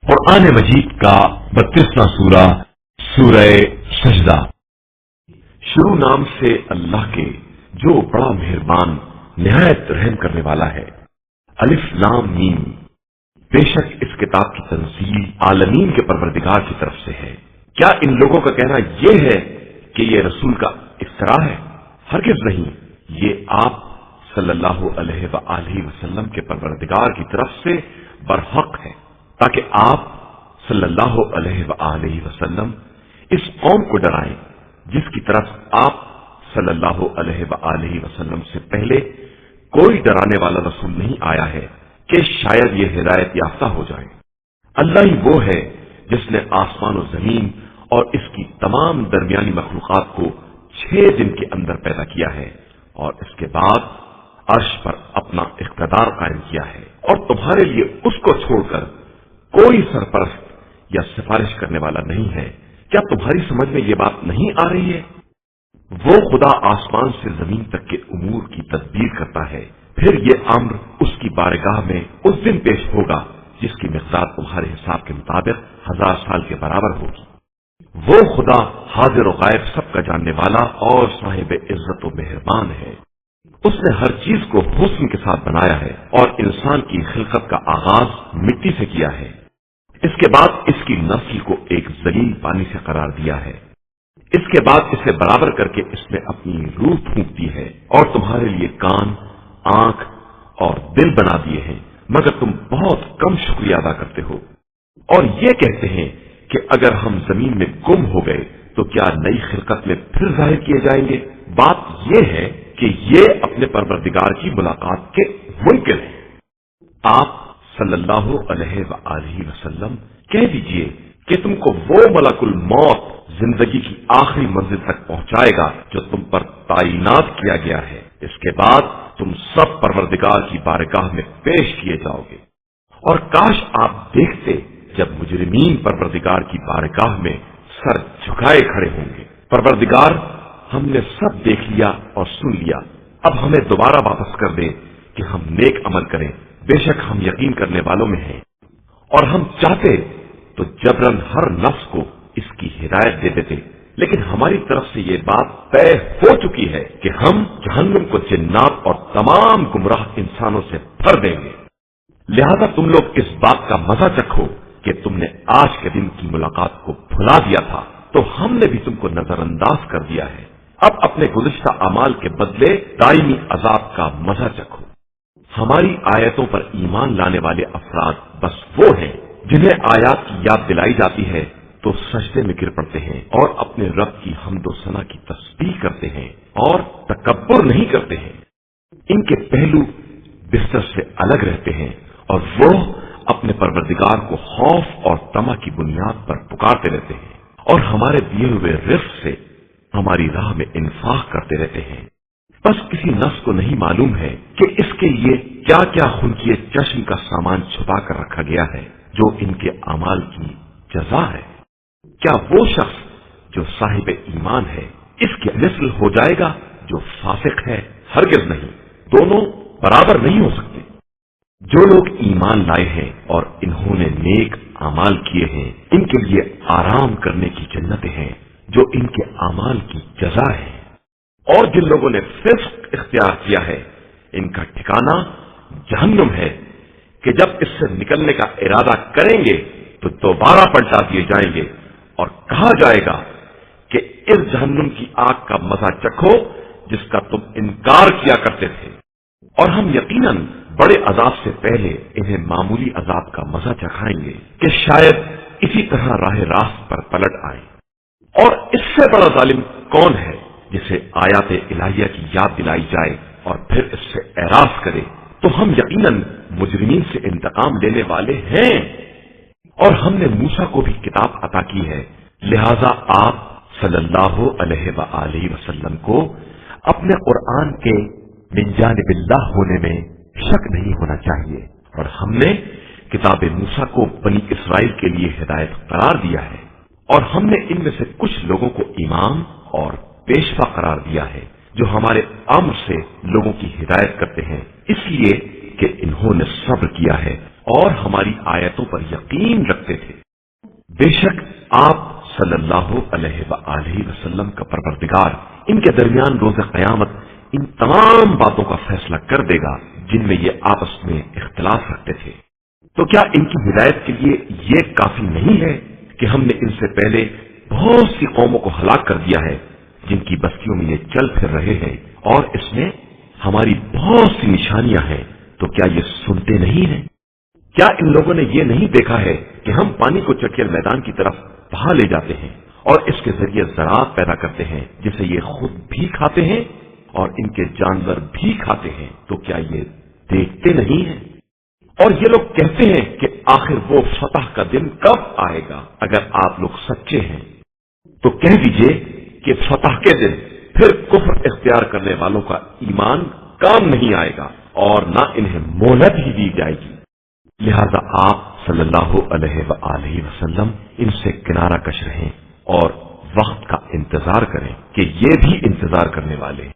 قرآن مجید کا 32واں سورہ سورہ سجدہ۔ شروع نام سے اللہ کے جو بڑا مہربان نہایت رحم کرنے والا ہے۔ الف لام میم۔ بے شک اس کتاب کی تنزیل عالمین کے پروردگار کی طرف سے ہے۔ کیا ان لوگوں کا کہنا یہ ہے کہ یہ رسول کا افتراء ہے؟ ہرگز نہیں، یہ آپ صلی اللہ علیہ وآلہ وسلم کے پروردگار کی طرف سے برحق ہے، تاکہ آپ صلی اللہ علیہ وآلہ وسلم اس قوم کو ڈرائیں جس کی طرف آپ صلی اللہ علیہ وآلہ وسلم سے پہلے کوئی ڈرانے والا رسول نہیں آیا ہے کہ شاید یہ ہدایت یافتہ ہو جائے۔ اللہ ہی وہ ہے جس نے آسمان و زمین اور اس کی تمام درمیانی مخلوقات کو 6 دن کے اندر پیدا کیا ہے، اور اس کے بعد عرش پر اپنا اقتدار قائم کیا ہے، اور تمہارے لیے اس کو چھوڑ کر کوئی سرپرست یا سفارش کرنے والا نہیں ہے۔ کیا تمہاری سمجھ میں یہ بات نہیں آ رہی ہے؟ وہ خدا آسمان سے زمین تک کے امور کی تدبیر کرتا ہے، پھر یہ امر اس کی بارگاہ میں اس دن پیش ہوگا جس کی مقدار تمہارے حساب کے مطابق 1000 سال کے برابر ہوگی۔ وہ خدا حاضر و غائب سب کا جاننے والا اور صاحب عزت و مہربان ہے۔ اس نے ہر چیز کو حسن کے ساتھ بنایا ہے، اور انسان کی خلقت کا آغاز مٹی سے کیا ہے۔ اس کے بعد اس کی نسل کو ایک ذلیل پانی سے قرار دیا ہے، اس کے بعد اسے برابر کر کے اس نے اپنی روح پھونک دی ہے، اور تمہارے لیے کان، آنکھ اور دل بنا دیے ہیں، مگر تم بہت کم شکریہ ادا کرتے ہو۔ اور یہ کہتے ہیں کہ اگر ہم زمین میں گم ہو گئے تو کیا نئی خلقت میں پھر ظاہر کیے جائیں گے؟ بات یہ ہے کہ یہ اپنے پروردگار کی ملاقات کے منکر ہیں۔ آپ صلی اللہ علیہ وآلہ وسلم کہہ دیجئے کہ تم کو وہ ملک الموت زندگی کی آخری منزل تک پہنچائے گا جو تم پر تعینات کیا گیا ہے۔ اس کے بعد تم سب پروردگار کی بارگاہ میں پیش کیے جاؤ گے۔ اور کاش آپ دیکھتے جب مجرمین پروردگار کی بارگاہ میں سر جھکائے کھڑے ہوں گے۔ پروردگار، ہم نے سب دیکھ لیا اور سن لیا، اب ہمیں دوبارہ واپس کر دے کہ ہم نیک عمل کریں، بے شک ہم یقین کرنے والوں میں ہیں۔ اور ہم چاہتے تو جبرن ہر نفس کو اس کی ہدایت دے دیتے، لیکن ہماری طرف سے یہ بات طے ہو چکی ہے کہ ہم جہنم کو جنات اور تمام گمراہ انسانوں سے بھر دیں گے۔ لہذا تم لوگ اس بات کا مزہ چکھو کہ تم نے آج کے دن کی ملاقات کو بھلا دیا تھا، تو ہم نے بھی تم کو نظر انداز کر دیا ہے۔ اب اپنے گزشتہ اعمال کے بدلے دائمی عذاب کا مزہ چکھو۔ ہماری آیتوں پر ایمان لانے والے افراد بس وہ ہیں جنہیں آیات کی یاد دلائی جاتی ہے تو سجدے میں گر پڑتے ہیں اور اپنے رب کی حمد و ثنا کی تسبیح کرتے ہیں اور تکبر نہیں کرتے ہیں۔ ان کے پہلو بستر سے الگ رہتے ہیں، اور وہ اپنے پروردگار کو خوف اور طمع کی بنیاد پر پکارتے رہتے ہیں، اور ہمارے دیے ہوئے رزق سے ہماری راہ میں انفاق کرتے رہتے ہیں۔ بس کسی نفس کو نہیں معلوم ہے کہ اس کے لیے کیا کیا خنکیے چشم کا سامان چھپا کر رکھا گیا ہے جو ان کے اعمال کی جزا ہے۔ کیا وہ شخص جو صاحب ایمان ہے اس کی مثل ہو جائے گا جو فاسق ہے؟ ہرگز نہیں، دونوں برابر نہیں ہو سکتے۔ جو لوگ ایمان لائے ہیں اور انہوں نے نیک اعمال کیے ہیں، ان کے لیے آرام کرنے کی جنتیں ہیں جو ان کے اعمال کی جزا ہے۔ اور جن لوگوں نے فسق اختیار کیا ہے، ان کا ٹھکانہ جہنم ہے کہ جب اس سے نکلنے کا ارادہ کریں گے تو دوبارہ پلٹا دیے جائیں گے اور کہا جائے گا کہ اس جہنم کی آگ کا مزہ چکھو جس کا تم انکار کیا کرتے تھے، اور ہم یقیناً بڑے عذاب سے پہلے انہیں معمولی عذاب کا مزہ چکھائیں گے کہ شاید اسی طرح راہ راست پر پلٹ آئیں۔ اور اس سے بڑا ظالم کون ہے جسے آیات الہیہ کی یاد دلائی جائے اور پھر اس سے اعراض کرے؟ تو ہم یقیناً مجرمین سے انتقام لینے والے ہیں۔ اور ہم نے موسیٰ کو بھی کتاب عطا کی ہے، لہذا آپ صلی اللہ علیہ وآلہ وسلم کو اپنے قرآن کے من جانب اللہ ہونے میں شک نہیں ہونا چاہیے۔ اور ہم نے کتاب موسیٰ کو بنی اسرائیل کے لیے ہدایت قرار دیا ہے، اور ہم نے ان میں سے کچھ لوگوں کو امام اور پیشوا قرار دیا ہے جو ہمارے امر سے لوگوں کی ہدایت کرتے ہیں، اس لیے کہ انہوں نے صبر کیا ہے اور ہماری آیتوں پر یقین رکھتے تھے۔ بے شک آپ صلی اللہ علیہ وآلہ وسلم کا پروردگار ان کے درمیان روز قیامت ان تمام باتوں کا فیصلہ کر دے گا جن میں یہ آپس میں اختلاف رکھتے تھے۔ تو کیا ان کی ہدایت کے لیے یہ کافی نہیں ہے کہ ہم نے ان سے پہلے بہت سی قوموں کو ہلاک کر دیا ہے جن کی بستیوں میں یہ چل پھر رہے ہیں، اور اس میں ہماری بہت سی نشانیاں ہیں، تو کیا یہ سنتے نہیں ہیں؟ کیا ان لوگوں نے یہ نہیں دیکھا ہے کہ ہم پانی کو چٹیل میدان کی طرف بہا لے جاتے ہیں اور اس کے ذریعے زراعت پیدا کرتے ہیں جسے یہ خود بھی کھاتے ہیں اور ان کے جانور بھی کھاتے ہیں، تو کیا یہ دیکھتے نہیں ہیں؟ اور یہ لوگ کہتے ہیں کہ آخر وہ فتح کا دن کب آئے گا؟ اگر آپ لوگ سچے ہیں تو کہہ دیجئے کہ فتح کے دن پھر کفر اختیار کرنے والوں کا ایمان کام نہیں آئے گا اور نہ انہیں مہلت ہی دی جائے گی۔ لہذا آپ صلی اللہ علیہ وآلہ وسلم ان سے کنارہ کش رہیں اور وقت کا انتظار کریں کہ یہ بھی انتظار کرنے والے ہیں۔